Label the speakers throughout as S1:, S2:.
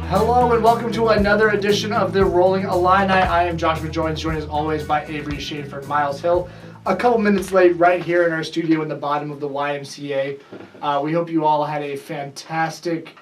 S1: Hello and welcome to another edition of the Rolling Illini. I am Joshua Jones, joined as always by Avery Schaefer, Miles Hill. A couple minutes late right here in our studio in the bottom of the YMCA. We hope you all had a fantastic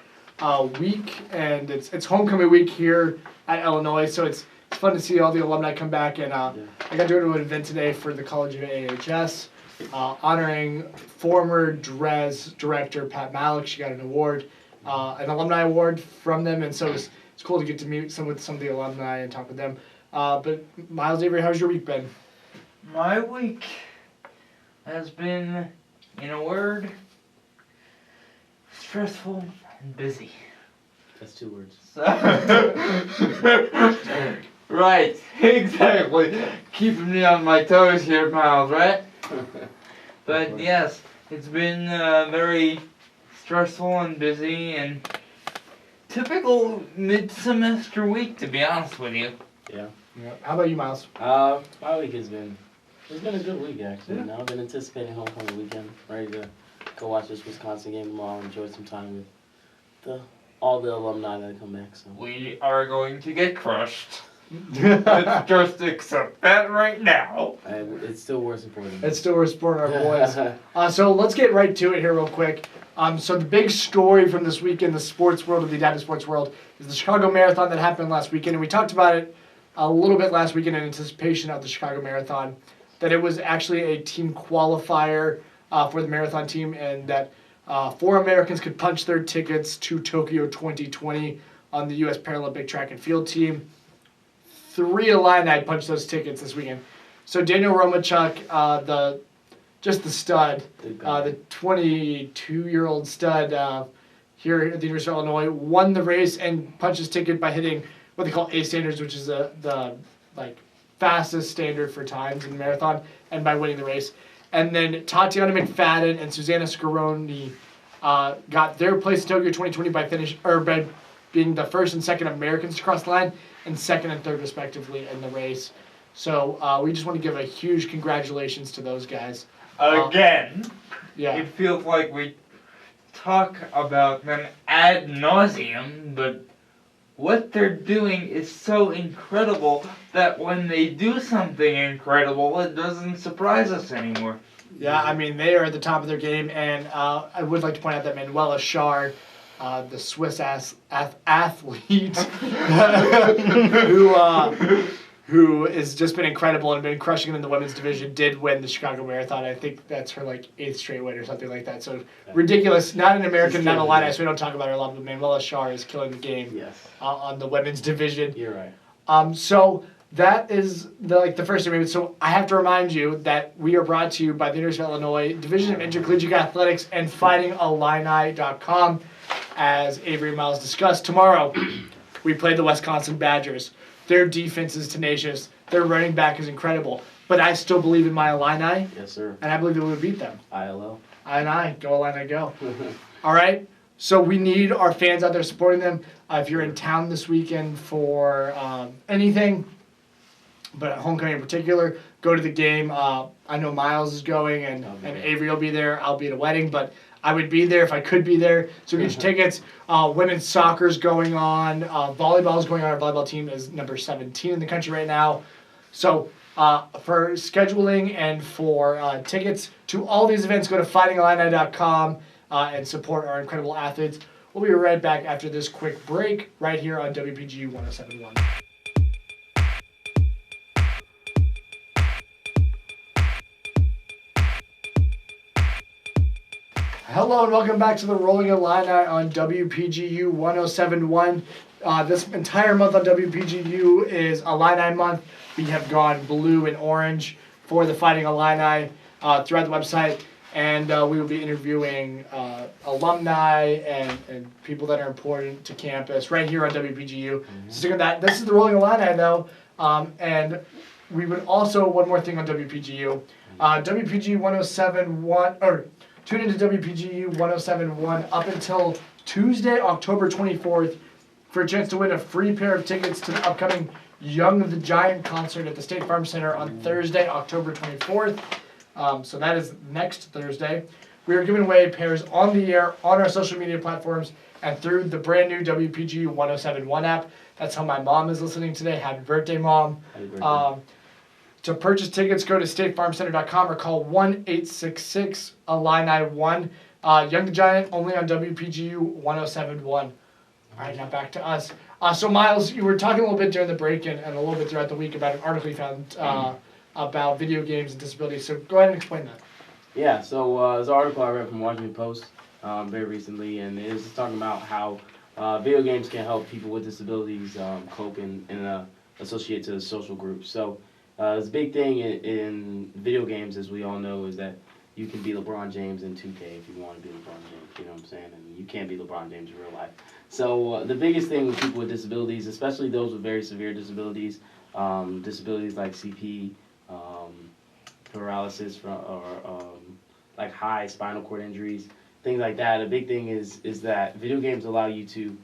S1: week, and it's homecoming week here at Illinois, so it's fun to see all the alumni come back. And I got to go to an event today for the College of AHS, honoring former DRES director Pat Malik. She got an award. An alumni award from them, and so it's cool to get to meet some of the alumni and talk with them. But Miles, Avery, how's your week been?
S2: My week has been, in a word, stressful and busy.
S3: That's 2 words.
S2: Right, exactly. Keeping me on my toes here, Miles, right? But yes, it's been very stressful and busy and typical mid-semester week, to be honest with you.
S3: Yeah.
S1: How about you, Miles?
S3: My week it's been a good week actually.
S1: Yeah.
S3: You know, I've been anticipating homecoming weekend, ready to go watch this Wisconsin game tomorrow, enjoy some time with all the alumni that come back. So
S2: We are going to get crushed. Let's just accept that right now.
S3: it's still worth supporting.
S1: It's still we're supporting our boys. So let's get right to it here real quick. So the big story from this week in the sports world, of the adaptive sports world, is the Chicago Marathon that happened last weekend. And we talked about it a little bit last weekend in anticipation of the Chicago Marathon, that it was actually a team qualifier for the marathon team, and that 4 Americans could punch their tickets to Tokyo 2020 on the U.S. Paralympic track and field team. 3 Illini punched those tickets this weekend. So Daniel Romachuk, the stud, the 22-year-old stud here at the University of Illinois, won the race and punched his ticket by hitting what they call A standards, which is the fastest standard for times in the marathon, and by winning the race. And then Tatiana McFadden and Susanna Scaroni got their place in Tokyo 2020 by being the first and second Americans to cross the line, and second and third respectively in the race. So we just want to give a huge congratulations to those guys.
S2: Again,
S1: Yeah.
S2: it feels like we talk about them ad nauseum, but what they're doing is so incredible that when they do something incredible, it doesn't surprise us anymore.
S1: Yeah, I mean, they are at the top of their game, and I would like to point out that Manuela Schar, the Swiss athlete, who has just been incredible and been crushing it in the women's division, did win the Chicago Marathon. I think that's her 8th straight win or something like that. So ridiculous. Not an American, not a Illini, so we don't talk about her a lot, but Manuela Schar is killing the game on the women's division.
S3: You're right.
S1: So that is the first thing. So I have to remind you that we are brought to you by the University of Illinois Division of Intercollegiate Athletics and FightingIllini.com. As Avery and Miles discussed, tomorrow we play the Wisconsin Badgers. Their defense is tenacious. Their running back is incredible. But I still believe in my Illini.
S3: Yes, sir.
S1: And I believe that we would beat them.
S3: ILO.
S1: Illini. Go Illini, go. All right? So we need our fans out there supporting them. If you're in town this weekend for anything, but homecoming in particular, go to the game. I know Miles is going, and Avery will be there. I'll be at a wedding, but I would be there if I could be there. So get your tickets. Women's soccer's going on. Volleyball's going on. Our volleyball team is number 17 in the country right now. So for scheduling and for tickets to all these events, go to fightingillini.com and support our incredible athletes. We'll be right back after this quick break right here on WPGU 107.1. Hello and welcome back to the Rolling Illini on WPGU 107.1. This entire month on WPGU is Illini month. We have gone blue and orange for the Fighting Illini throughout the website, and we will be interviewing alumni and people that are important to campus right here on WPGU. So that this is the Rolling Illini though, and we would also, one more thing on WPGU, WPGU 107.1, or tune into WPGU 107.1 up until Tuesday, October 24th for a chance to win a free pair of tickets to the upcoming Young the Giant concert at the State Farm Center on Thursday, October 24th. So that is next Thursday. We are giving away pairs on the air, on our social media platforms, and through the brand new WPGU 107.1 app. That's how my mom is listening today. Happy birthday, Mom.
S3: Happy birthday.
S1: To purchase tickets, go to statefarmcenter.com or call 1-866-ILLINI1. Young the Giant, only on WPGU 107.1. All right, now back to us. So, Miles, you were talking a little bit during the break and a little bit throughout the week about an article you found about video games and disabilities. So go ahead and explain that.
S3: Yeah, so there's an article I read from Washington Post very recently, and it was talking about how video games can help people with disabilities cope and associate to social groups. So the big thing in video games, as we all know, is that you can be LeBron James in 2K if you want to be LeBron James, you know what I'm saying? And you can't be LeBron James in real life. So the biggest thing with people with disabilities, especially those with very severe disabilities, disabilities like CP, paralysis, or like high spinal cord injuries, things like that. A big thing is that video games allow you to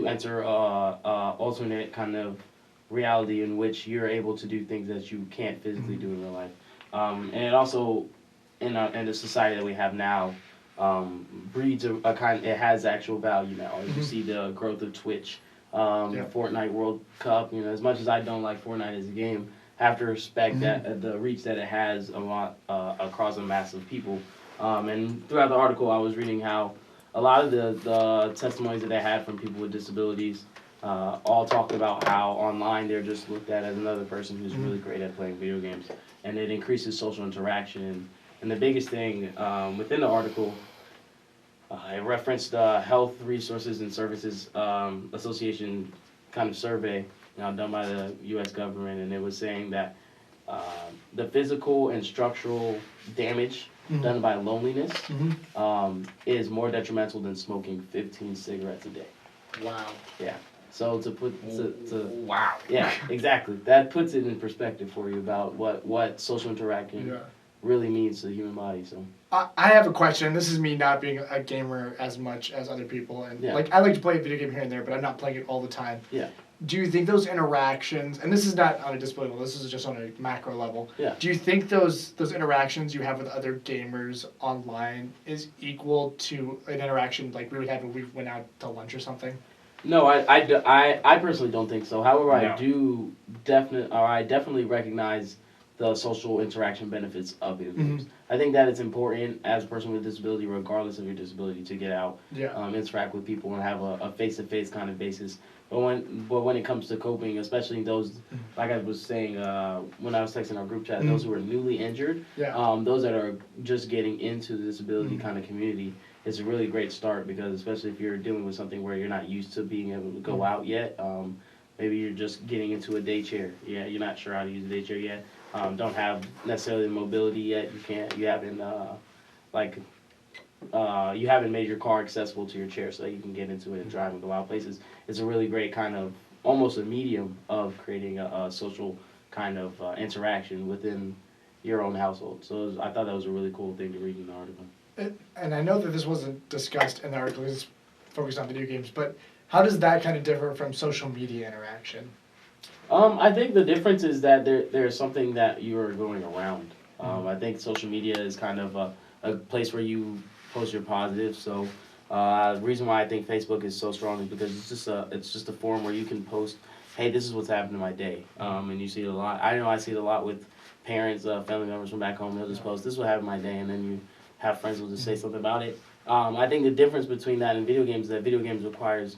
S3: enter alternate kind of reality in which you're able to do things that you can't physically do in real life. And it also, in the society that we have now, breeds a kind. It has actual value now. As you see the growth of Twitch, Fortnite World Cup. You know, as much as I don't like Fortnite as a game, I have to respect that the reach that it has a lot across a mass of people. And throughout the article, I was reading how a lot of the testimonies that they had from people with disabilities all talked about how online they're just looked at as another person who's really great at playing video games, and it increases social interaction. And the biggest thing within the article, it referenced the Health Resources and Services Association kind of survey done by the U.S. government, and it was saying that the physical and structural damage done by loneliness is more detrimental than smoking 15 cigarettes a day.
S1: Wow.
S3: Yeah. So
S2: Wow.
S3: Yeah, exactly. That puts it in perspective for you about what social interaction really means to the human body. So
S1: I have a question. This is me not being a gamer as much as other people, and like I like to play a video game here and there, but I'm not playing it all the time.
S3: Yeah.
S1: Do you think those interactions, and this is not on a disability level, this is just on a macro level.
S3: Yeah.
S1: Do you think those interactions you have with other gamers online is equal to an interaction like we would have when we went out to lunch or something?
S3: No, I personally don't think so. However, I definitely recognize the social interaction benefits of video games. I think that it's important as a person with a disability, regardless of your disability, to get out, interact with people, and have a face-to-face kind of basis. But when it comes to coping, especially those, like I was saying when I was texting our group chat, those who are newly injured, those that are just getting into the disability kind of community, it's a really great start, because especially if you're dealing with something where you're not used to being able to go out yet, maybe you're just getting into a day chair. Yeah, you're not sure how to use a day chair yet. Don't have necessarily the mobility yet. You haven't made your car accessible to your chair so that you can get into it and drive and go out places. It's a really great kind of, almost a medium of creating a social kind of interaction within your own household. So I thought that was a really cool thing to read in the article.
S1: And I know that this wasn't discussed in the article, it's focused on video games, but how does that kind of differ from social media interaction?
S3: I think the difference is that there's something that you're going around. I think social media is kind of a place where you post your positives. So the reason why I think Facebook is so strong is because it's just a forum where you can post, hey, this is what's happened in my day. And you see it a lot. I know I see it a lot with parents, family members from back home. They'll just post, this is what happened in my day, and then you have friends who will just say something about it. I think the difference between that and video games is that video games requires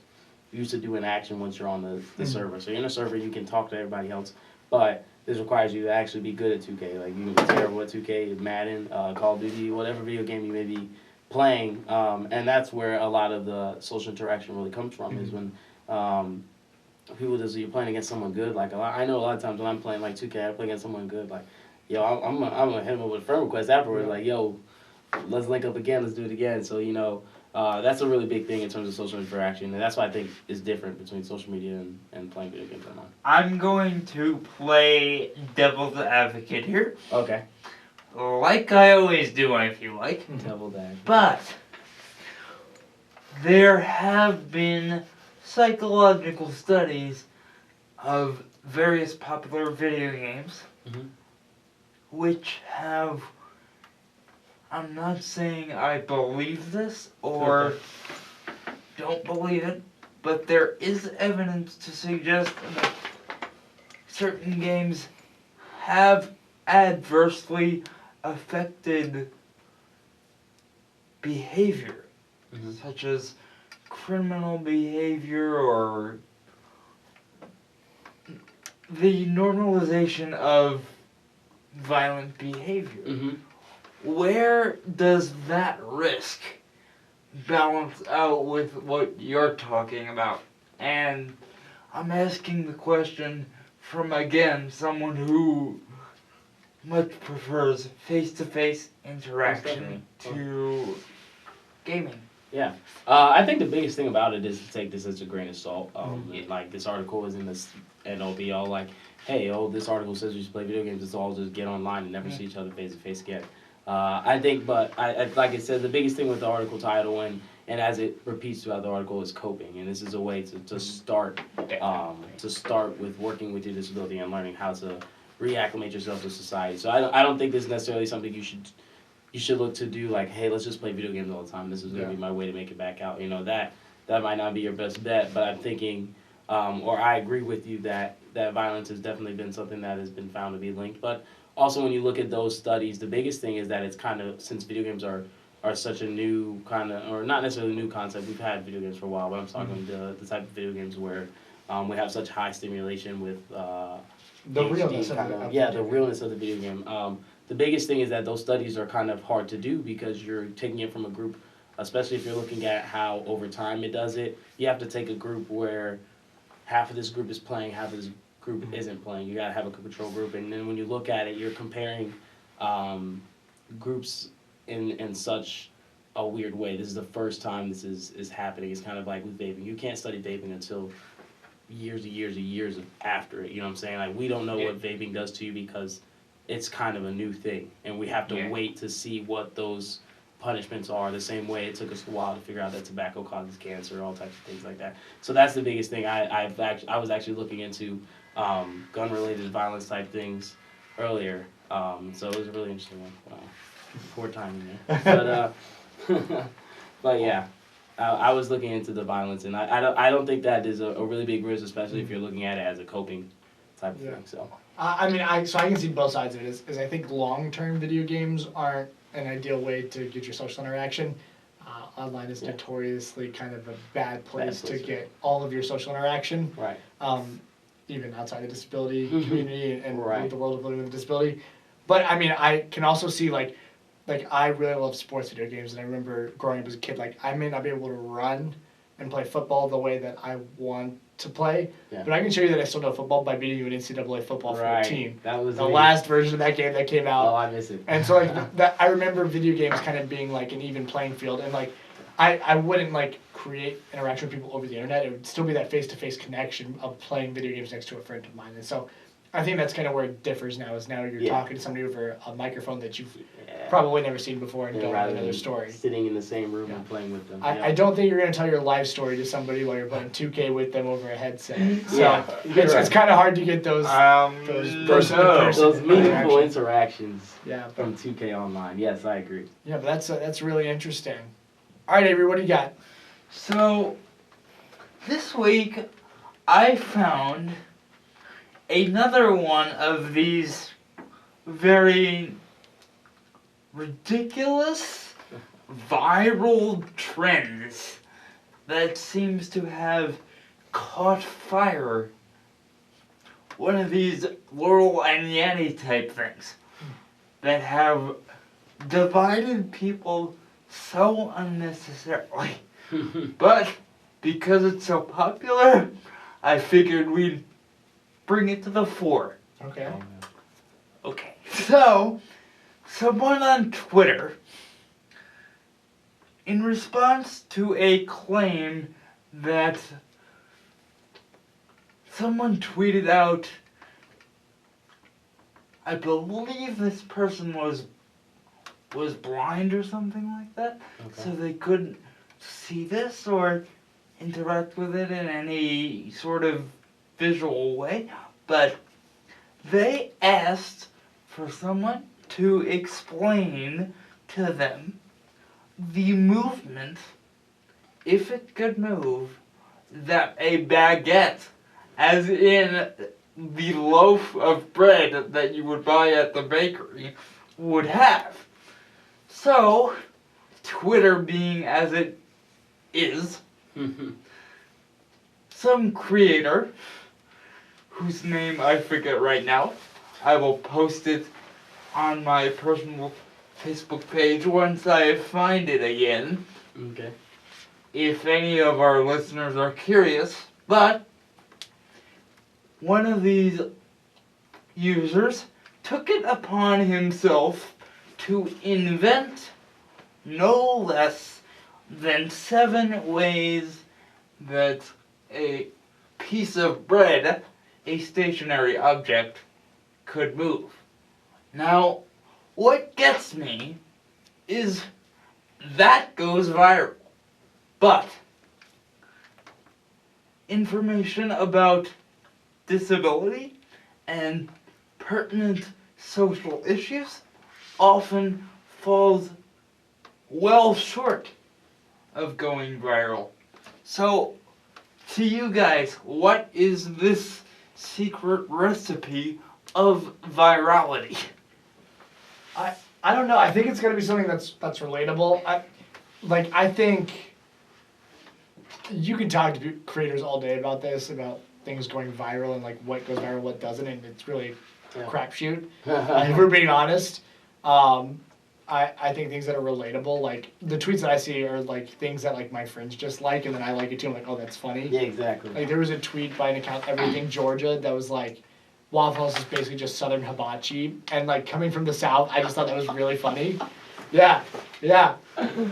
S3: you to do an action once you're on the server. So you're in a server, you can talk to everybody else, but this requires you to actually be good at 2K. Like, you can be terrible at 2K, Madden, Call of Duty, whatever video game you may be playing. And that's where a lot of the social interaction really comes from, is when people you're playing against someone good. Like, I know a lot of times when I'm playing like 2K, I play against someone good. Like, yo, I'm gonna hit them up with a friend request afterwards. Like, yo, let's link up again, let's do it again. So, that's a really big thing in terms of social interaction, and that's why I think is different between social media and playing video games online.
S2: I'm going to play devil's advocate here.
S3: Okay.
S2: like I always do, I feel like.
S3: Devil Dad.
S2: But there have been psychological studies of various popular video games
S3: Mhm.
S2: which have, I'm not saying I believe this or don't believe it, but there is evidence to suggest that certain games have adversely affected behavior,
S3: Mhm.
S2: such as criminal behavior or the normalization of violent behavior.
S3: Mhm.
S2: Where does that risk balance out with what you're talking about? And I'm asking the question from, again, someone who much prefers face-to-face interaction to gaming.
S3: Yeah. I think the biggest thing about it is to take this as a grain of salt.
S2: Yeah.
S3: Like, this article isn't this end all be all like, hey, this article says we should play video games. Let's all just get online and never see each other face to face again. I think, but I like I said, the biggest thing with the article title and as it repeats throughout the article is coping, and this is a way to start with working with your disability and learning how to reacclimate yourself to society. So I don't think this is necessarily something you should look to do like, hey, let's just play video games all the time. This is gonna be my way to make it back out. That might not be your best bet, but I'm thinking, or I agree with you that violence has definitely been something that has been found to be linked. But also when you look at those studies, the biggest thing is that it's kind of, since video games are such a new kind of, or not necessarily a new concept, we've had video games for a while, but I'm talking the type of video games where we have such high stimulation with
S1: The
S3: HD
S1: realness
S3: kind
S1: of
S3: of,
S1: the
S3: yeah, the realness of the video game. The biggest thing is that those studies are kind of hard to do because you're taking it from a group, especially if you're looking at how over time it does it. You have to take a group where half of this group is playing, half of this group isn't playing. You gotta have a control group, and then when you look at it, you're comparing groups in such a weird way. This is the first time this is happening. It's kind of like with vaping. You can't study vaping until years of after it. You know what I'm saying? Like, we don't know what vaping does to you because it's kind of a new thing, and we have to wait to see what those punishments are. The same way it took us a while to figure out that tobacco causes cancer, all types of things like that. So that's the biggest thing. I was actually looking into gun-related violence type things earlier. So it was a really interesting one. Wow. Poor timing there. But but yeah. I was looking into the violence, and I don't think that is a really big risk, especially if you're looking at it as a coping type of thing. So.
S1: I can see both sides of it. Is I think long-term video games aren't an ideal way to get your social interaction. Online is notoriously kind of a bad place to get all of your social interaction.
S3: Right.
S1: Even outside the disability community and with the world of living with a disability. But I mean, I can also see like I really love sports video games, and I remember growing up as a kid, like I may not be able to run and play football the way that I want to play, but I can show you that I still know football by beating you in NCAA football 14.
S3: That was
S1: the last version of that game that came out.
S3: Oh, I miss it.
S1: And so like that, I remember video games kind of being like an even playing field, and like I wouldn't like create interaction with people over the internet. It would still be that face-to-face connection of playing video games next to a friend of mine, and so I think that's kind of where it differs now. Is now you're talking to somebody over a microphone that you've probably never seen before, and going on another story.
S3: Sitting in the same room and playing with them.
S1: I don't think you're going to tell your life story to somebody while you're playing 2K with them over a headset. So it's kind of hard to get those
S3: those meaningful interactions
S1: from
S3: 2K online. Yes, I agree.
S1: Yeah, but that's really interesting. All right, Avery, what do you got?
S2: So this week I found another one of these very ridiculous viral trends that seems to have caught fire. One of these Laurel and Yanny type things that have divided people so unnecessarily. But because it's so popular, I figured we'd bring it to the fore.
S1: Okay.
S2: Okay. So, someone on Twitter, in response to a claim that someone tweeted out, I believe this person was was blind or something like that, so
S3: Okay.
S2: they couldn't see this or interact with it in any sort of visual way, but they asked for someone to explain to them the movement, if it could move, that a baguette, as in the loaf of bread that you would buy at the bakery, would have. So, Twitter being as it is, some creator, whose name I forget right now, I will post it on my personal Facebook page once I find it again,
S3: Okay.
S2: if any of our listeners are curious, but one of these users took it upon himself to invent no less than 7 ways that a piece of bread, a stationary object, could move. Now, what gets me is that goes viral, but information about disability and pertinent social issues often falls well short of going viral. So, to you guys, what is this secret recipe of virality?
S1: I don't know. I think it's gonna be something that's relatable. I think you can talk to creators all day about this, about things going viral and like what goes viral, what doesn't, and it's really a crapshoot. If we're being honest, I think things that are relatable, like the tweets that I see are like things that like my friends just like, and then I like it too. I'm like, oh, that's funny.
S3: Yeah, exactly.
S1: Like there was a tweet by an account, Everything Georgia, that was like, Waffle House is basically just Southern hibachi, and like coming from the South, I just thought that was really funny. Yeah,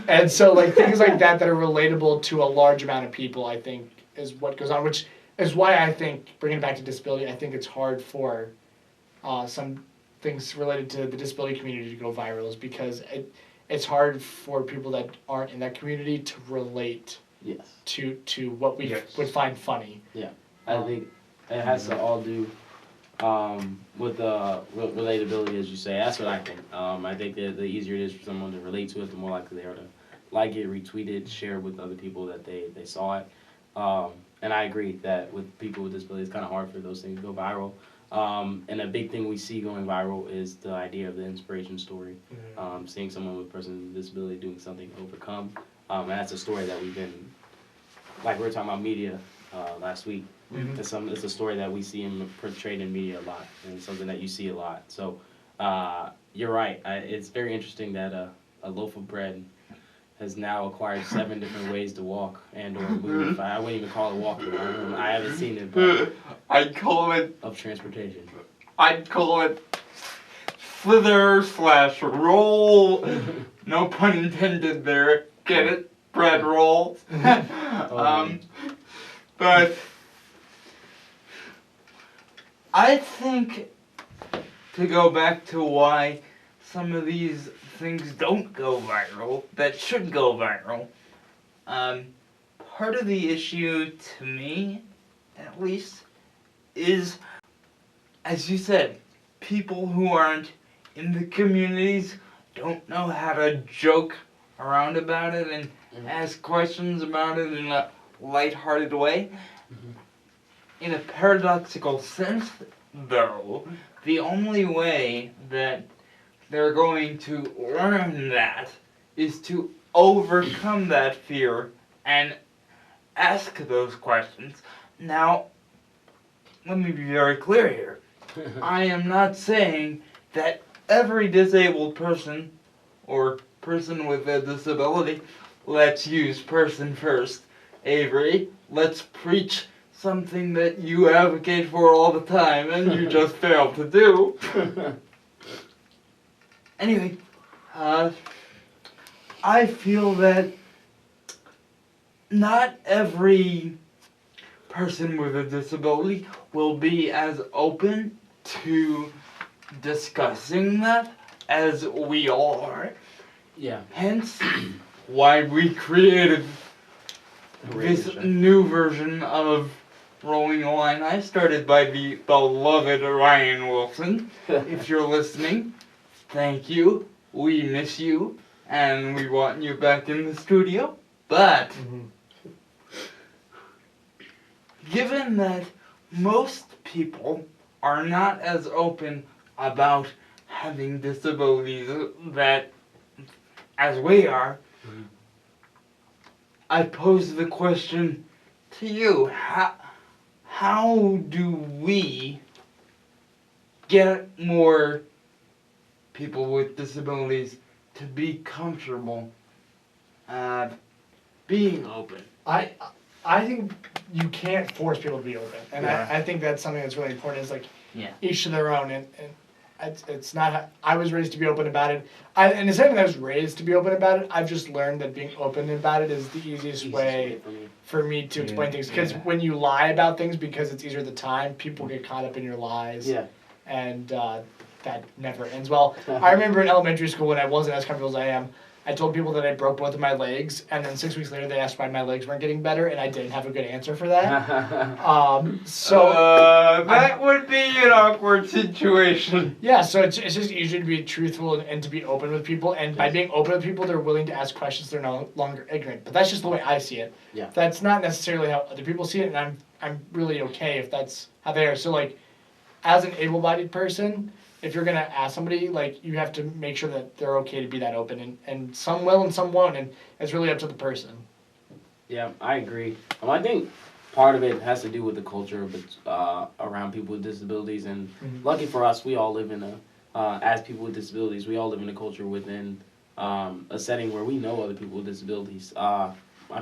S1: and so like things like that that are relatable to a large amount of people, I think, is what goes on, which is why I think, bringing it back to disability, I think it's hard for some things related to the disability community to go viral, is because it's hard for people that aren't in that community to relate
S3: Yes.
S1: to what we would find funny.
S3: I think it has to all do with relatability, as you say. That's what I think. I think that the easier it is for someone to relate to it, the more likely they are to like it, retweet it, share with other people that they saw it. And I agree that with people with disabilities, it's kind of hard for those things to go viral. And a big thing we see going viral is the idea of the inspiration story. Seeing someone with a person with a disability doing something to overcome. And that's a story that we've been, like we were talking about media last week. It's a story that we see portrayed in media a lot, and something that you see a lot. So you're right. It's very interesting that a loaf of bread has now acquired 7 different ways to walk and or move. I wouldn't even call it walking. I haven't seen it, but
S2: I'd call it
S3: of transportation.
S2: slither/roll. No pun intended there. Get it? Bread roll. But I think, to go back to why some of these things don't go viral, that should go viral, part of the issue, to me, at least, is, as you said, people who aren't in the communities don't know how to joke around about it and ask questions about it in a lighthearted way. In a paradoxical sense, though, the only way that they're going to learn that is to overcome that fear and ask those questions. Now, let me be very clear here. I am not saying that every disabled person or person with a disability, let's use person first, Avery, let's preach something that you advocate for all the time and you just fail to do. Anyway, I feel that not every person with a disability will be as open to discussing that as we all are.
S3: Yeah.
S2: Hence, why we created this new version of Rolling Illini, started by the beloved Ryan Wilson. If you're listening, thank you. We miss you, and we want you back in the studio. But, given that most people are not as open about having disabilities that as we are, I pose the question to you: how do we get more people with disabilities to be comfortable being open?
S1: I think you can't force people to be open, and
S2: Yeah.
S1: I think that's something that's really important. Is like
S2: Yeah.
S1: each to their own, and it's not. I was raised to be open about it. And it's not that I was raised to be open about it. I've just learned that being open about it is the easiest way for me to explain things. Because when you lie about things because it's easier at the time, people get caught up in your lies.
S3: Yeah.
S1: And that never ends well. I remember in elementary school when I wasn't as comfortable as I am, I told people that I broke both of my legs, and then 6 weeks later they asked why my legs weren't getting better, and I didn't have a good answer for that.
S2: That would be an awkward situation.
S1: Yeah, so it's just easier to be truthful and to be open with people, and by being open with people, they're willing to ask questions. They're no longer ignorant. But that's just the way I see it.
S3: Yeah.
S1: That's not necessarily how other people see it, and I'm really okay if that's how they are. So like, as an able-bodied person, if you're gonna ask somebody, like, you have to make sure that they're okay to be that open, and some will and some won't, and it's really up to the person.
S3: Yeah, I agree. I think part of it has to do with the culture around people with disabilities, and lucky for us, we all live in as people with disabilities, we all live in a culture within a setting where we know other people with disabilities. I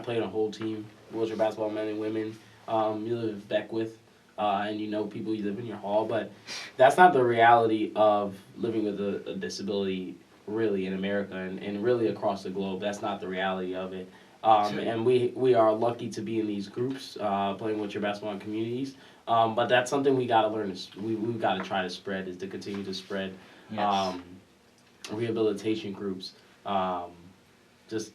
S3: played on a whole team, wheelchair basketball, men and women. You live in Beckwith. And you know people, you live in your hall, but that's not the reality of living with a disability really in America and really across the globe. That's not the reality of it. And we are lucky to be in these groups, playing wheelchair basketball in communities. But that's something we gotta learn. We've got to try to spread, is to continue to spread rehabilitation groups, just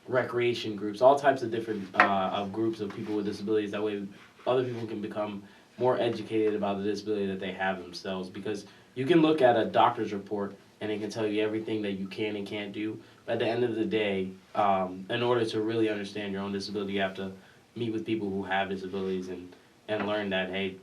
S3: recreation groups, all types of different of groups of people with disabilities. That way other people can become more educated about the disability that they have themselves, because you can look at a doctor's report and it can tell you everything that you can and can't do. But at the end of the day, in order to really understand your own disability, you have to meet with people who have disabilities and learn that, hey,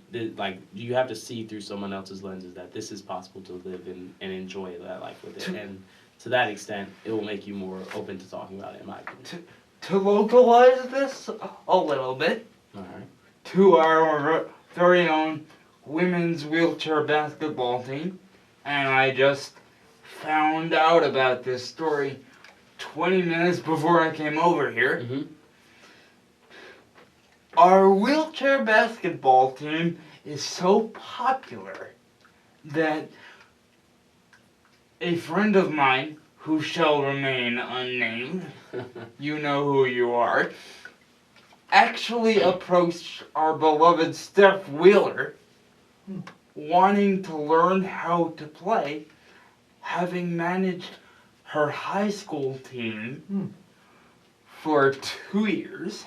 S3: you have to see through someone else's lenses that this is possible to live and enjoy that life with it. And to that extent, it will make you more open to talking about it, in my opinion.
S2: To localize this a little bit,
S3: All right.
S2: to our very own women's wheelchair basketball team, and I just found out about this story 20 minutes before I came over here.
S3: Mm-hmm.
S2: Our wheelchair basketball team is so popular that a friend of mine, who shall remain unnamed, you know who you are, actually approached our beloved Steph Wheeler, wanting to learn how to play, having managed her high school team for 2 years.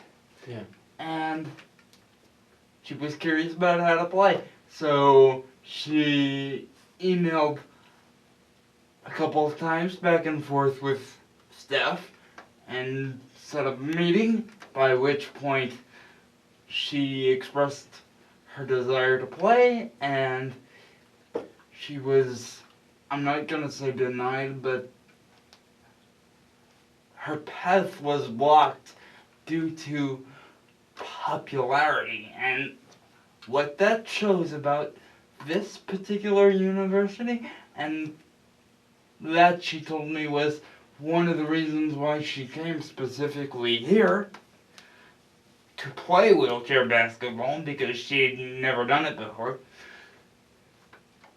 S3: Yeah.
S2: And she was curious about how to play. So she emailed a couple of times back and forth with Steph and set up a meeting, by which point she expressed her desire to play, and she was, I'm not gonna say denied, but her path was blocked due to popularity. And what that shows about this particular university, and that she told me was one of the reasons why she came specifically here to play wheelchair basketball, because she had never done it before.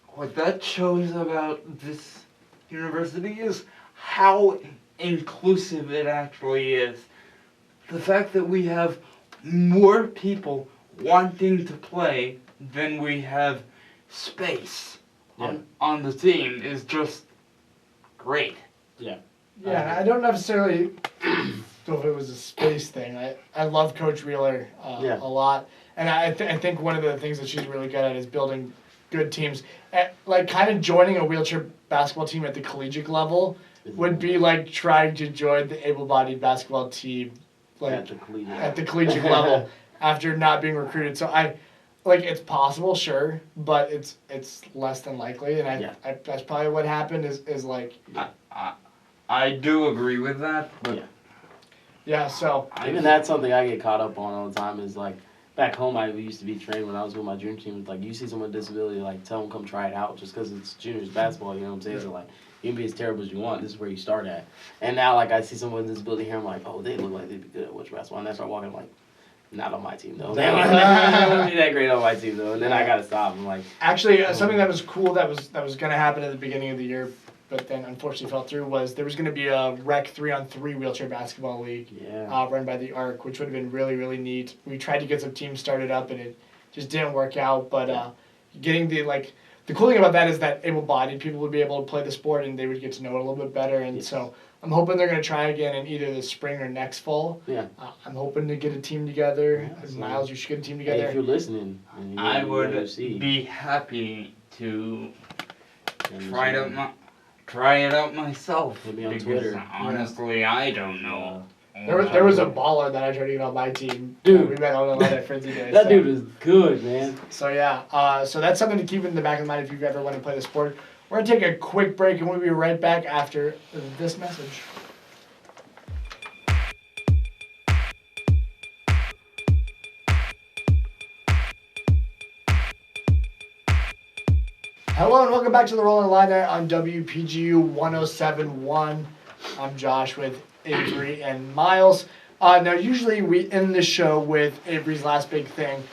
S2: What that shows about this university is how inclusive it actually is. The fact that we have more people wanting to play than we have space on the team is just great.
S3: Yeah.
S1: Yeah, I don't necessarily know if it was a space thing. I love Coach Wheeler
S3: Yeah.
S1: a lot, and I think one of the things that she's really good at is building good teams. Like kind of joining a wheelchair basketball team at the collegiate level would be like trying to join the able-bodied basketball team, like at the collegiate level after not being recruited. So it's possible, sure, but it's less than likely, and that's probably what happened. Is like.
S2: I do agree with that, but
S1: Yeah, so
S3: even that's something I get caught up on all the time. Is like back home, I used to be trained when I was with my junior team. Like you see someone with disability, like tell them come try it out, just because it's juniors basketball. You know what I'm saying? So like you can be as terrible as you want. This is where you start at. And now like I see someone with disability here, I'm like, oh, they look like they'd be good at wheelchair basketball. And I start walking, I'm like, not on my team though. They wouldn't be that great on my team though. And then I gotta stop. I'm like,
S1: actually, something that was cool that was gonna happen at the beginning of the year, but then unfortunately fell through, was there was going to be a rec 3-on-3 wheelchair basketball league run by the ARC, which would have been really, really neat. We tried to get some teams started up, and it just didn't work out. But getting the cool thing about that is that able-bodied people would be able to play the sport, and they would get to know it a little bit better. And so I'm hoping they're going to try again in either the spring or next fall.
S3: Yeah.
S1: I'm hoping to get a team together.
S3: Yeah, so
S1: Miles, you should get a team together.
S3: hey, if you're listening, and
S2: I would
S3: UFC,
S2: be happy to
S3: then
S2: try it out myself.
S3: Hit me on
S2: because
S3: Twitter.
S2: honestly, I don't know.
S1: There was a baller that I tried to get on my team.
S3: Dude.
S1: We met on a lot at Frenzy Day.
S3: that
S1: so.
S3: dude is good, man.
S1: So yeah, so that's something to keep in the back of the mind if you ever want to play the sport. We're gonna take a quick break and we'll be right back after this message. Hello and welcome back to the Rollin Line there on WPGU 107.1. I'm Josh with Avery and Miles. Now usually we end the show with Avery's last big thing,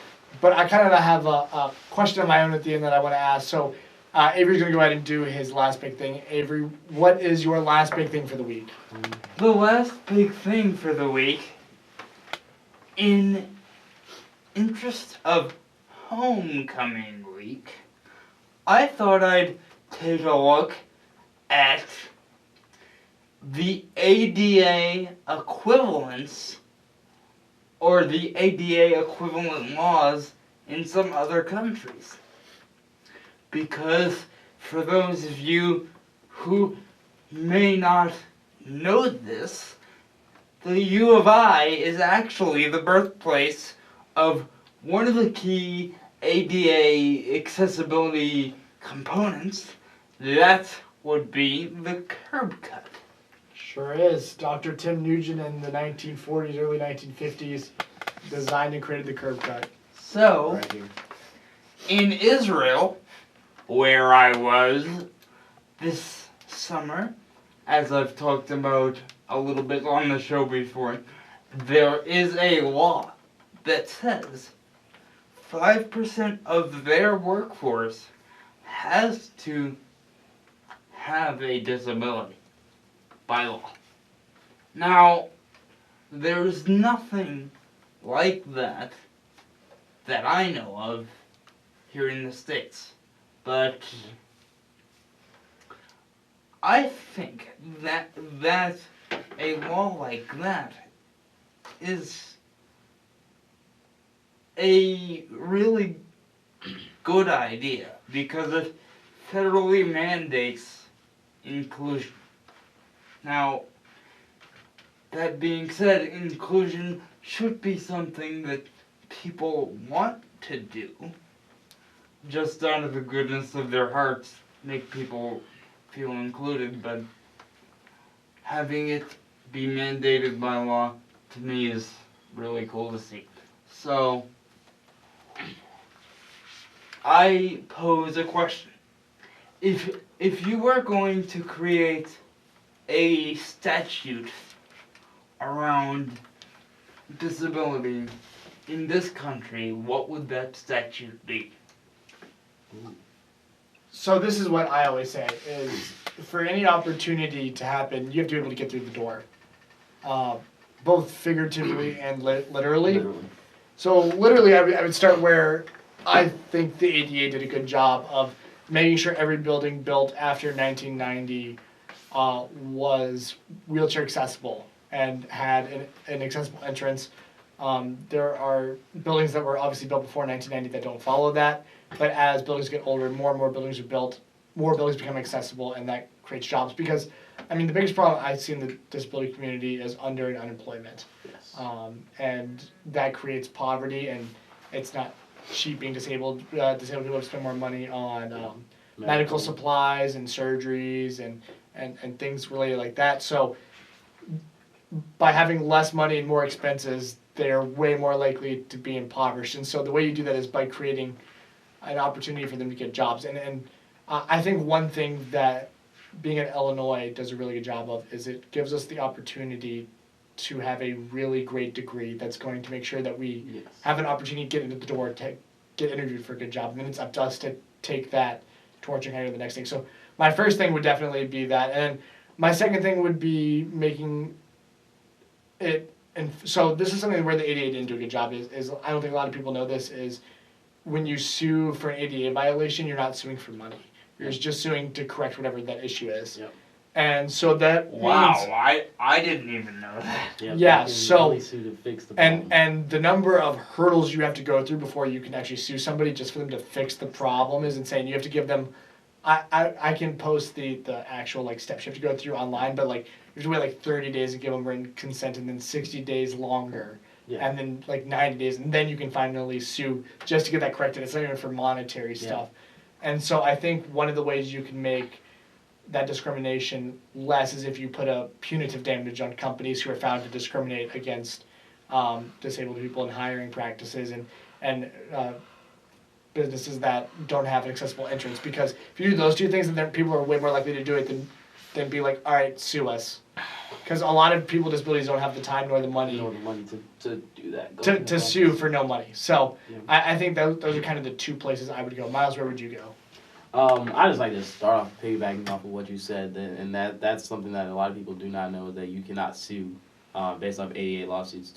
S1: but I kind of have a question of my own at the end that I want to ask. So Avery's going to go ahead and do his last big thing. Avery, what is your last big thing for the week?
S2: The last big thing for the week, in interest of homecoming week, I thought I'd take a look at the ADA equivalence or the ADA equivalent laws in some other countries. Because for those of you who may not know this, the U of I is actually the birthplace of one of the key ADA accessibility components. That would be the curb cut.
S1: Sure is. Dr. Tim Nugent in the 1940s, early 1950s designed and created the curb cut.
S2: So,
S3: Right here.
S2: in Israel, where I was this summer, as I've talked about a little bit on the show before, there is a law that says 5% of their workforce has to have a disability by law. Now, there's nothing like that I know of here in the States. But I think that a law like that is a really good idea because it federally mandates inclusion. Now, that being said, inclusion should be something that people want to do, just out of the goodness of their hearts, make people feel included, but having it be mandated by law, to me, is really cool to see. So, I pose a question. If you were going to create a statute around disability in this country, what would that statute be?
S1: So this is what I always say, is for any opportunity to happen, you have to be able to get through the door. Both figuratively and literally. So literally, I would start where I think the ADA did a good job of making sure every building built after 1990 was wheelchair accessible and had an accessible entrance. There are buildings that were obviously built before 1990 that don't follow that, but as buildings get older, more and more buildings are built, more buildings become accessible, and that creates jobs. Because, I mean, the biggest problem I see in the disability community is under and unemployment.
S3: Yes.
S1: And that creates poverty, and it's not cheap being disabled. Disabled people have to spend more money on medical supplies and surgeries and things related like that. So by having less money and more expenses, they're way more likely to be impoverished. And so the way you do that is by creating an opportunity for them to get jobs. And I think one thing that being in Illinois does a really good job of is it gives us the opportunity to have a really great degree that's going to make sure that we have an opportunity to get into the door, to get interviewed for a good job. And then it's up to us to take that torch and carry to the next thing. So my first thing would definitely be that. And my second thing would be making it, and so this is something where the ADA didn't do a good job, is I don't think a lot of people know this, is when you sue for an ADA violation, you're not suing for money. You're just suing to correct whatever that issue is.
S3: Yep.
S1: And so that means,
S2: I didn't even know that.
S3: Yep,
S1: yeah,
S3: you can
S1: so
S3: only sue to fix the problem.
S1: and the number of hurdles you have to go through before you can actually sue somebody just for them to fix the problem is insane. You have to give them, I can post the actual like steps you have to go through online, but like you have to wait like 30 days to give them written consent, and then 60 days longer, and then like 90 days, and then you can finally sue just to get that corrected. It's not even for monetary stuff. And so I think one of the ways you can make that discrimination less is if you put a punitive damage on companies who are found to discriminate against disabled people in hiring practices and businesses that don't have an accessible entrance. Because if you do those two things, then people are way more likely to do it than be like, all right, sue us. Because a lot of people with disabilities don't have the time nor the money,
S3: to do that.
S1: to sue for no money. So I think those are kind of the two places I would go. Miles, where would you go?
S3: I just like to start off piggybacking off of what you said, and that's something that a lot of people do not know, that you cannot sue based off ADA lawsuits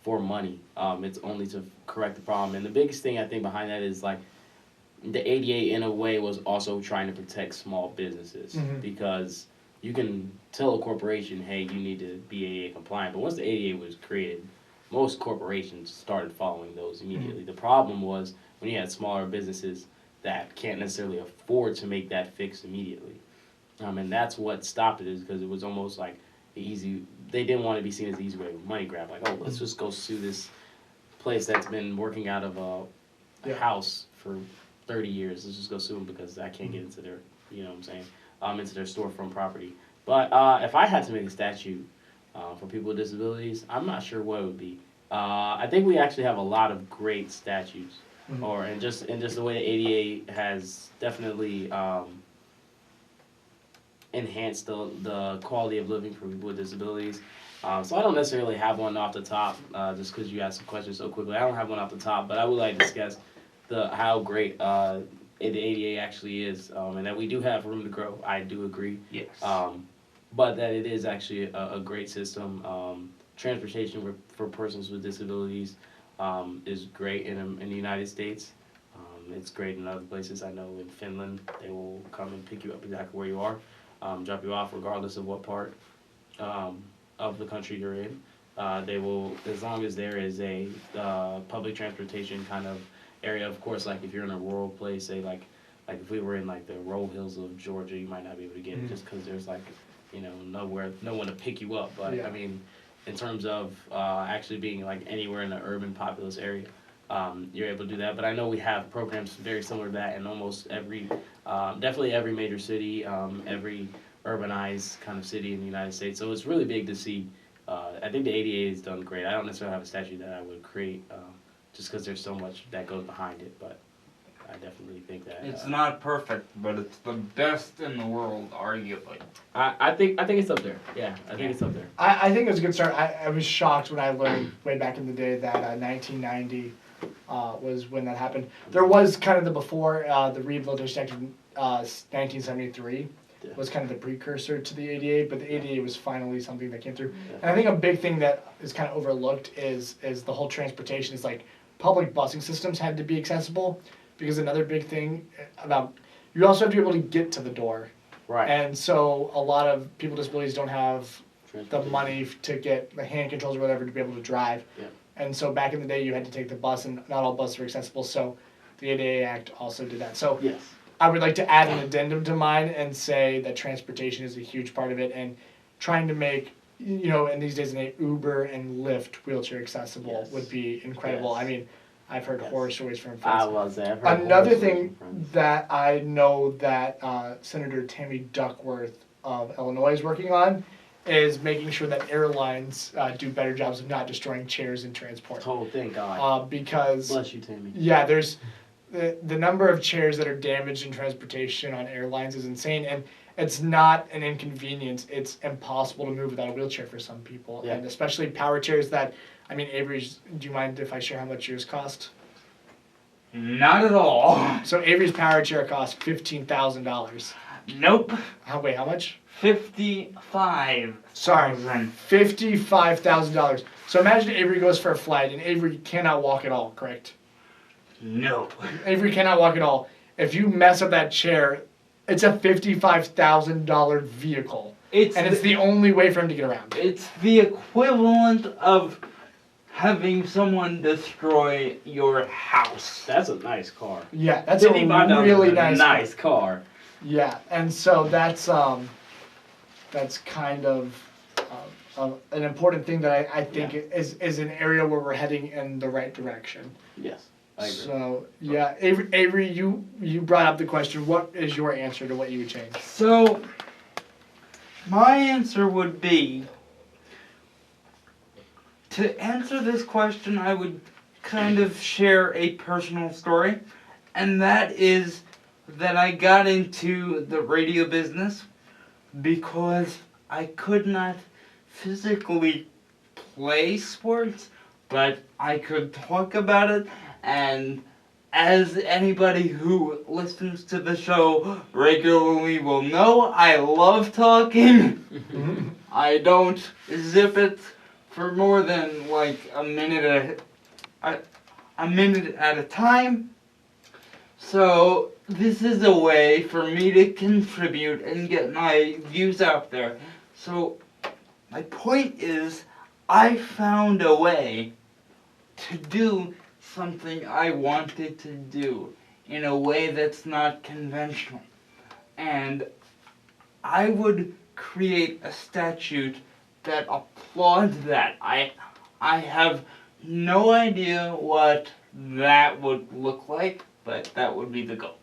S3: for money. It's only to correct the problem. And the biggest thing I think behind that is like the ADA in a way was also trying to protect small businesses, because you can tell a corporation, hey, you need to be ADA compliant, but once the ADA was created, most corporations started following those immediately. The problem was when you had smaller businesses that can't necessarily afford to make that fix immediately. And that's what stopped it, is because it was almost like easy, they didn't want to be seen as the easy way of money grab, like, oh, let's just go sue this place that's been working out of a house for 30 years, let's just go sue them because I can't get into their, you know what I'm saying, into their storefront property. But if I had to make a statute for people with disabilities, I'm not sure what it would be. I think we actually have a lot of great statutes, and just the way the ADA has definitely enhanced the quality of living for people with disabilities. So I don't necessarily have one off the top, just because you asked the question so quickly. I don't have one off the top, but I would like to discuss how great the ADA actually is, and that we do have room to grow. I do agree.
S2: Yes.
S3: But that it is actually a great system. Transportation for persons with disabilities is great in the United States. It's great in other places. I know in Finland they will come and pick you up exactly where you are, drop you off regardless of what part of the country you're in. They will, as long as there is a public transportation kind of area. Of course, like if you're in a rural place, say like if we were in like the Roll Hills of Georgia, you might not be able to get it just because there's like, you know, no one to pick you up. But I mean, in terms of actually being like anywhere in the urban populous area, you're able to do that. But I know we have programs very similar to that in almost every, definitely every major city, every urbanized kind of city in the United States. So it's really big to see. I think the ADA has done great. I don't necessarily have a statute that I would create, just because there's so much that goes behind it. But I definitely think that
S2: it's not perfect, but it's the best in the world, arguably.
S3: I think it's up there. Yeah, I think it's up there.
S1: I think it was a good start. I was shocked when I learned way back in the day that 1990 was when that happened. There was kind of the before, the Rehabilitation Act of 1973 was kind of the precursor to the ADA, but the ADA was finally something that came through. And I think a big thing that is kind of overlooked is the whole transportation. Is like public busing systems had to be accessible, because another big thing about, you also have to be able to get to the door.
S3: Right.
S1: And so a lot of people with disabilities don't have the
S3: Transportation.
S1: money to get the hand controls or whatever to be able to drive.
S3: Yeah.
S1: And so back in the day, you had to take the bus, and not all buses were accessible. So the ADA Act also did that. So
S3: Yes.
S1: I would like to add an addendum to mine and say that transportation is a huge part of it, and trying to make, in these days and age, Uber and Lyft wheelchair accessible
S3: Yes.
S1: would be incredible.
S3: Yes.
S1: I mean, I've heard
S3: Yes.
S1: horror stories from
S3: I
S1: friends.
S3: was there. I've heard
S1: Another
S3: horror stories
S1: thing
S3: from friends.
S1: that I know that Senator Tammy Duckworth of Illinois is working on is making sure that airlines do better jobs of not destroying chairs in transport.
S3: Oh, thank God.
S1: Because
S3: Bless you, Tammy.
S1: yeah, there's the number of chairs that are damaged in transportation on airlines is insane, and it's not an inconvenience. It's impossible to move without a wheelchair for some people,
S3: Yeah.
S1: and especially power chairs that, Avery's, do you mind if I share how much yours cost?
S2: Not at all.
S1: So Avery's power chair costs $15,000.
S2: Nope.
S1: Wait, how much?
S2: 55.
S1: Sorry, $55,000. So imagine Avery goes for a flight, and Avery cannot walk at all, correct?
S2: No.
S1: Avery cannot walk at all. If you mess up that chair, it's a $55,000 vehicle,
S2: It's
S1: and it's the only way for him to get around.
S2: It's the equivalent of having someone destroy your house.
S3: That's a nice car.
S1: Yeah, that's a
S3: $55
S1: really
S3: is a nice car.
S1: Yeah, and so that's kind of an important thing that I think is an area where we're heading in the right direction.
S3: Yes, I agree.
S1: So yeah, Avery, you brought up the question. What is your answer to what you would change?
S2: So, my answer would be, to answer this question, I would kind of share a personal story, and that is that I got into the radio business because I could not physically play sports, but I could talk about it, and as anybody who listens to the show regularly will know, I love talking. I don't zip it for more than like a minute at a time. So this is a way for me to contribute and get my views out there. So my point is, I found a way to do something I wanted to do in a way that's not conventional. And I would create a statute that applauds that. I have no idea what that would look like, but that would be the goal.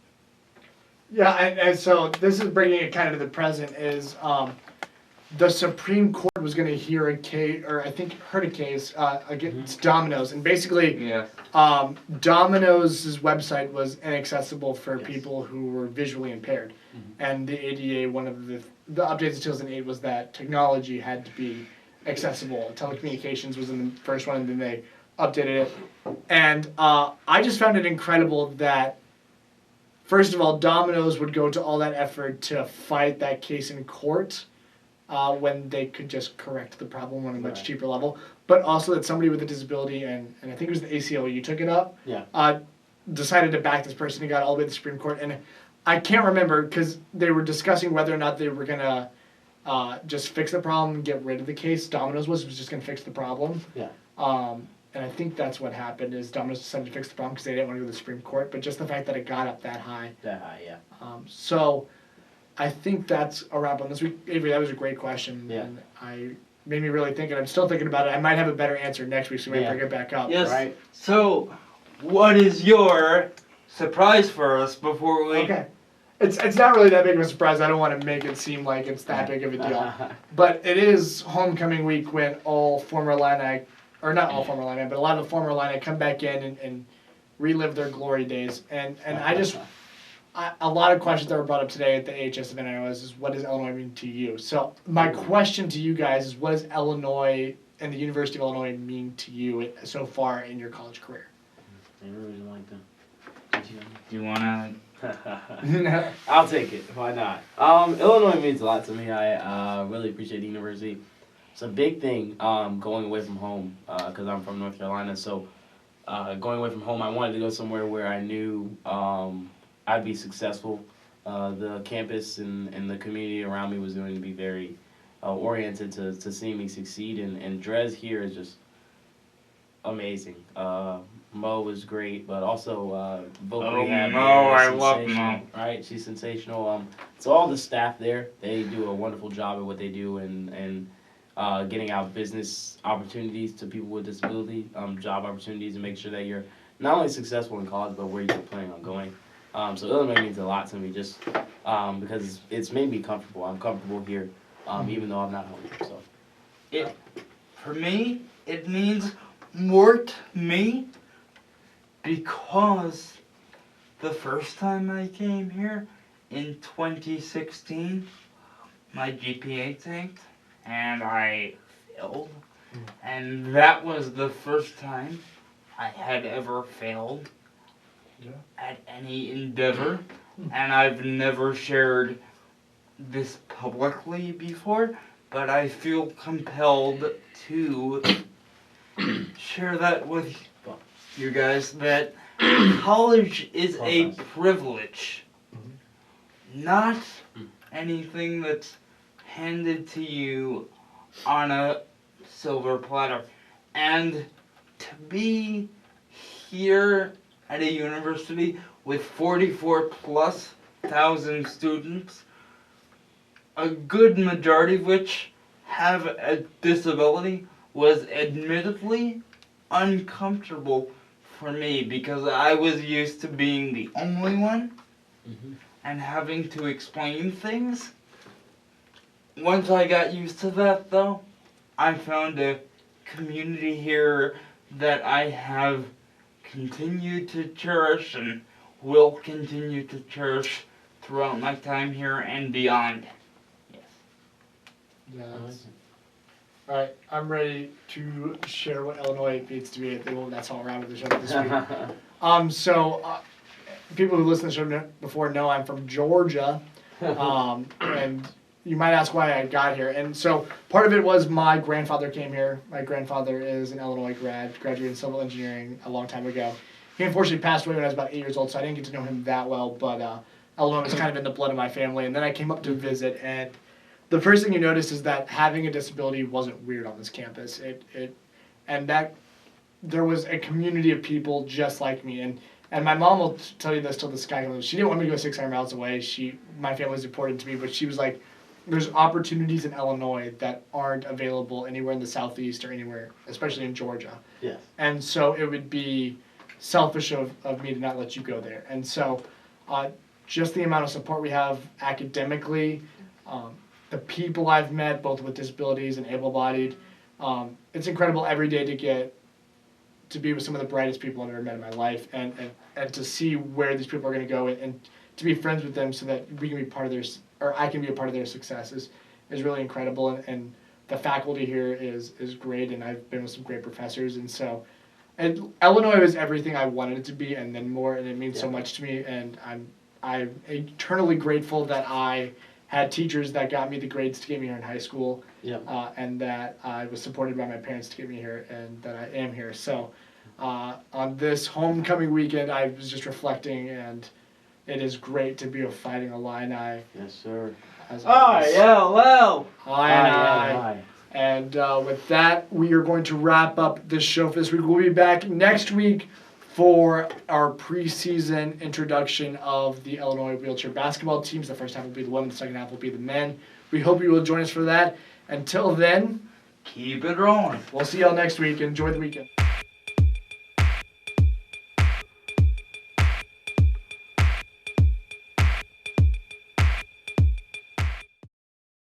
S1: Yeah, and so this is bringing it kind of to the present. Is the Supreme Court was going to hear a case, or I think heard a case against Domino's, and basically,
S2: Yes.
S1: Domino's website was inaccessible for
S3: Yes.
S1: people who were visually impaired, and the ADA, one of the updates in 2008 was that technology had to be accessible. Telecommunications was in the first one, and then they updated it, and I just found it incredible that, first of all, Domino's would go to all that effort to fight that case in court when they could just correct the problem on a much
S3: Right.
S1: cheaper level. But also that somebody with a disability, and I think it was the ACLU took it up,
S3: Yeah.
S1: decided to back this person and got all the way to the Supreme Court. And I can't remember because they were discussing whether or not they were going to just fix the problem and get rid of the case. Domino's was just going to fix the problem.
S3: Yeah.
S1: And I think that's what happened is Domino's decided to fix the problem because they didn't want to go to the Supreme Court. But just the fact that it got up that high.
S3: That high, yeah.
S1: So I think that's a wrap on this week. Avery, that was a great question.
S3: Yeah.
S1: And made me really think, and I'm still thinking about it. I might have a better answer next week, so we might
S3: Yeah.
S1: bring it back up.
S2: Yes.
S3: Right.
S2: So, what is your surprise for us before we...
S1: Okay. It's not really that big of a surprise. I don't want to make it seem like it's that big of a deal. But it is homecoming week when all former Illini, or not all former Illini, but a lot of the former Illini come back in and relive their glory days. And I just, a lot of questions that were brought up today at the AHS event I was is what does Illinois mean to you? So my question to you guys is what does Illinois and the University of Illinois mean to you so far in your college career?
S3: I really like that.
S2: Do you want to...
S3: I'll take it. Why not? Illinois means a lot to me. I really appreciate the university. It's a big thing going away from home because I'm from North Carolina. So going away from home, I wanted to go somewhere where I knew I'd be successful the campus and the community around me was going to be very oriented to seeing me succeed. And Drez here is just amazing. Mo was great, but also vocal rehab.
S2: Mo,
S3: there is
S2: I love
S3: sensational,
S2: Mo.
S3: Right, she's sensational. So all the staff there, they do a wonderful job at what they do, and getting out business opportunities to people with disability, job opportunities, and make sure that you're not only successful in college, but where you're planning on going. So Illinois means a lot to me, just because it's made me comfortable. I'm comfortable here, even though I'm not home. So
S2: For me, it means more to me because the first time I came here in 2016, my GPA tanked and I failed. And that was the first time I had ever failed at any endeavor. And I've never shared this publicly before, but I feel compelled to share that with you guys, that college is a privilege, not anything that's handed to you on a silver platter. And to be here at a university with 44,000+ students, a good majority of which have a disability, was admittedly uncomfortable for me because I was used to being the only one and having to explain things. Once I got used to that, though, I found a community here that I have continued to cherish and will continue to cherish throughout my time here and beyond.
S1: Yeah. All right, I'm ready to share what Illinois means to me. That's all around with the show this week. So people who listen to the show before know I'm from Georgia, and you might ask why I got here. And so part of it was my grandfather came here. My grandfather is an Illinois graduated in civil engineering a long time ago. He unfortunately passed away when I was about 8 years old, so I didn't get to know him that well, but Illinois was kind of in the blood of my family. And then I came up to visit, and the first thing you notice is that having a disability wasn't weird on this campus. And that there was a community of people just like me. And my mom will tell you this till the sky comes. She didn't want me to go 600 miles away. My family was important to me, but she was like, there's opportunities in Illinois that aren't available anywhere in the Southeast or anywhere, especially in Georgia.
S3: yes.
S1: And so it would be selfish of me to not let you go there. And so just the amount of support we have academically, the people I've met, both with disabilities and able-bodied, it's incredible every day to be with some of the brightest people I've ever met in my life, and to see where these people are going to go, and to be friends with them so that we can be part of I can be a part of their success is really incredible. And the faculty here is great, and I've been with some great professors, and so Illinois was everything I wanted it to be, and then more, and it means so much to me, and I'm eternally grateful that I had teachers that got me the grades to get me here in high school, and that I was supported by my parents to get me here, and that I am here. So on this homecoming weekend, I was just reflecting, and it is great to be a Fighting Illini.
S3: Yes, sir.
S2: ILL!
S1: Illini. And with that, we are going to wrap up this show for this week. We'll be back next week for our preseason introduction of the Illinois wheelchair basketball teams. The first half will be the women, the second half will be the men. We hope you will join us for that. Until then,
S2: Keep it rolling.
S1: We'll see y'all next week. Enjoy the weekend.